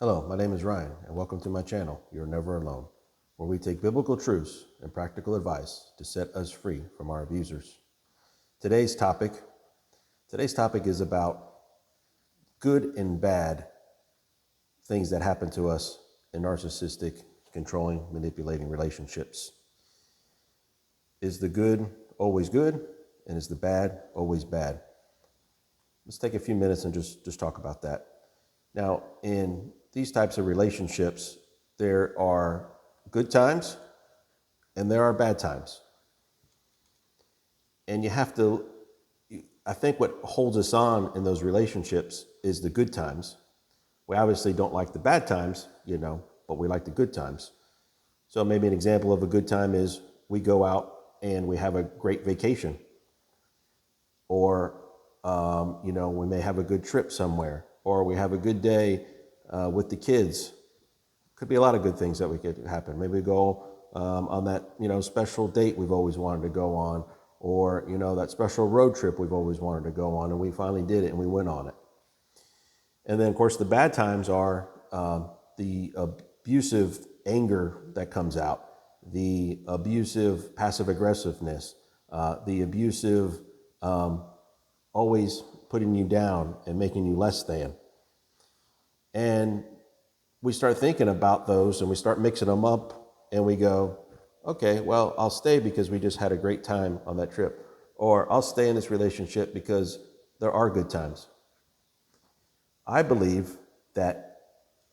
Hello, my name is Ryan, and welcome to my channel, You're Never Alone, where we take biblical truths and practical advice to set us free from our abusers. Today's topic is about good and bad things that happen to us in narcissistic, controlling, manipulating relationships. Is the good always good, and is the bad always bad? Let's take a few minutes and just talk about that. Now, in these types of relationships, there are good times and there are bad times. And I think what holds us on in those relationships is the good times. We obviously don't like the bad times, but we like the good times. So maybe an example of a good time is we go out and we have a great vacation. Or, we may have a good trip somewhere, or we have a good day with the kids. Could be a lot of good things that we could happen. Maybe we go on that, special date we've always wanted to go on, or, that special road trip we've always wanted to go on, and we finally did it and we went on it. And then, of course, the bad times are the abusive anger that comes out, the abusive passive aggressiveness, the abusive always putting you down and making you less than. And we start thinking about those and we start mixing them up and we go, okay, well, I'll stay because we just had a great time on that trip. Or I'll stay in this relationship because there are good times. I believe that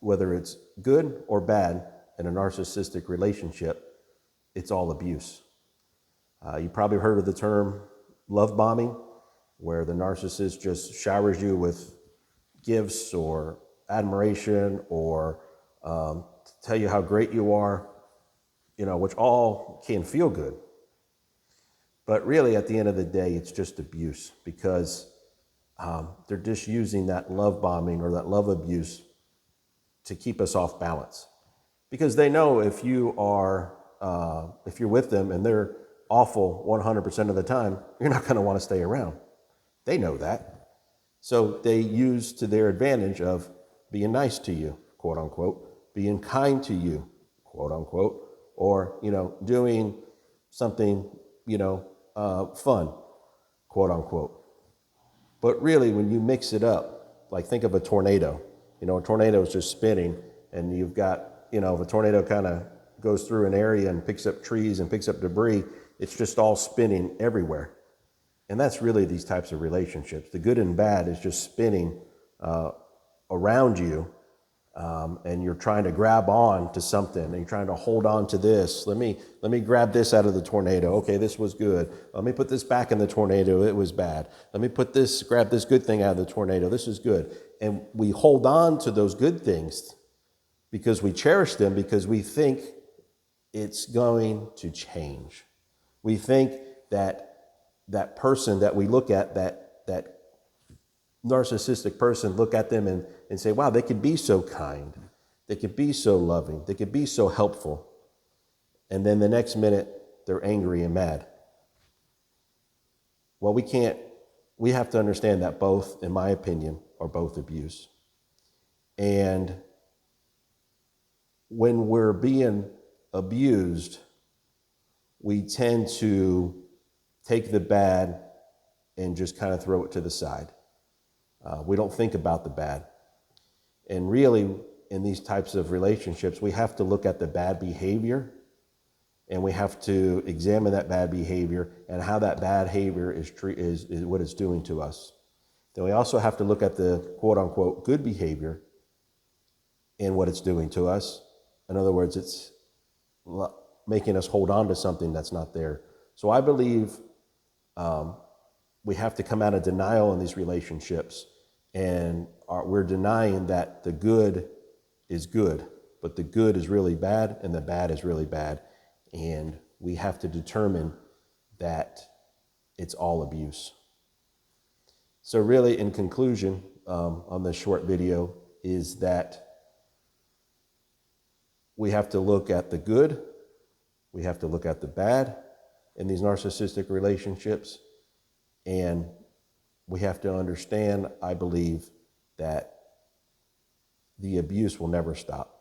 whether it's good or bad in a narcissistic relationship, it's all abuse. You probably heard of the term love bombing, where the narcissist just showers you with gifts or admiration or tell you how great you are, which all can feel good. But really, at the end of the day, it's just abuse because they're just using that love bombing or that love abuse to keep us off balance. Because they know if you're with them and they're awful 100% of the time, you're not going to want to stay around. They know that. So they use to their advantage of being nice to you, quote unquote, being kind to you, quote unquote, or, doing something, fun, quote unquote. But really, when you mix it up, like think of a tornado. A tornado is just spinning, and you've got, if a tornado kind of goes through an area and picks up trees and picks up debris, it's just all spinning everywhere. And that's really these types of relationships. The good and bad is just spinning around you, and you're trying to grab on to something, and you're trying to hold on to this. Let me grab this out of the tornado. Okay, this was good. Let me put this back in the tornado. It was bad. Let me grab this good thing out of the tornado. This is good. And we hold on to those good things because we cherish them, because we think it's going to change. We think that person that we look at, that narcissistic person, look at them and say, wow, they could be so kind. They could be so loving. They could be so helpful. And then the next minute, they're angry and mad. Well, we have to understand that both, in my opinion, are both abuse. And when we're being abused, we tend to take the bad and just kind of throw it to the side. We don't think about the bad. And really, in these types of relationships, we have to look at the bad behavior, and we have to examine that bad behavior and how that bad behavior is what it's doing to us. Then we also have to look at the quote unquote good behavior and what it's doing to us. In other words, it's making us hold on to something that's not there. So I believe we have to come out of denial in these relationships, and we're denying that the good is good, but the good is really bad and the bad is really bad. And we have to determine that it's all abuse. So really, in conclusion, on this short video, is that we have to look at the good, we have to look at the bad in these narcissistic relationships, and we have to understand, I believe, that the abuse will never stop.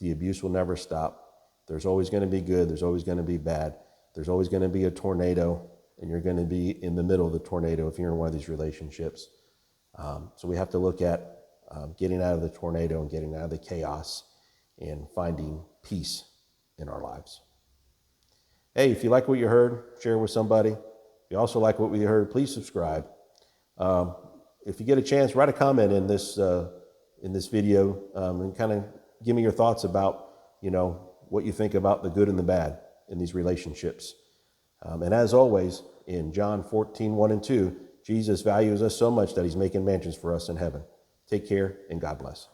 The abuse will never stop. There's always going to be good. There's always going to be bad. There's always going to be a tornado, and you're going to be in the middle of the tornado if you're in one of these relationships. So we have to look at getting out of the tornado and getting out of the chaos and finding peace in our lives. Hey, if you like what you heard, share it with somebody. If you also like what we heard, please subscribe. If you get a chance, write a comment in this video and kind of give me your thoughts about, what you think about the good and the bad in these relationships. And as always, in John 14:1-2, Jesus values us so much that he's making mansions for us in heaven. Take care and God bless.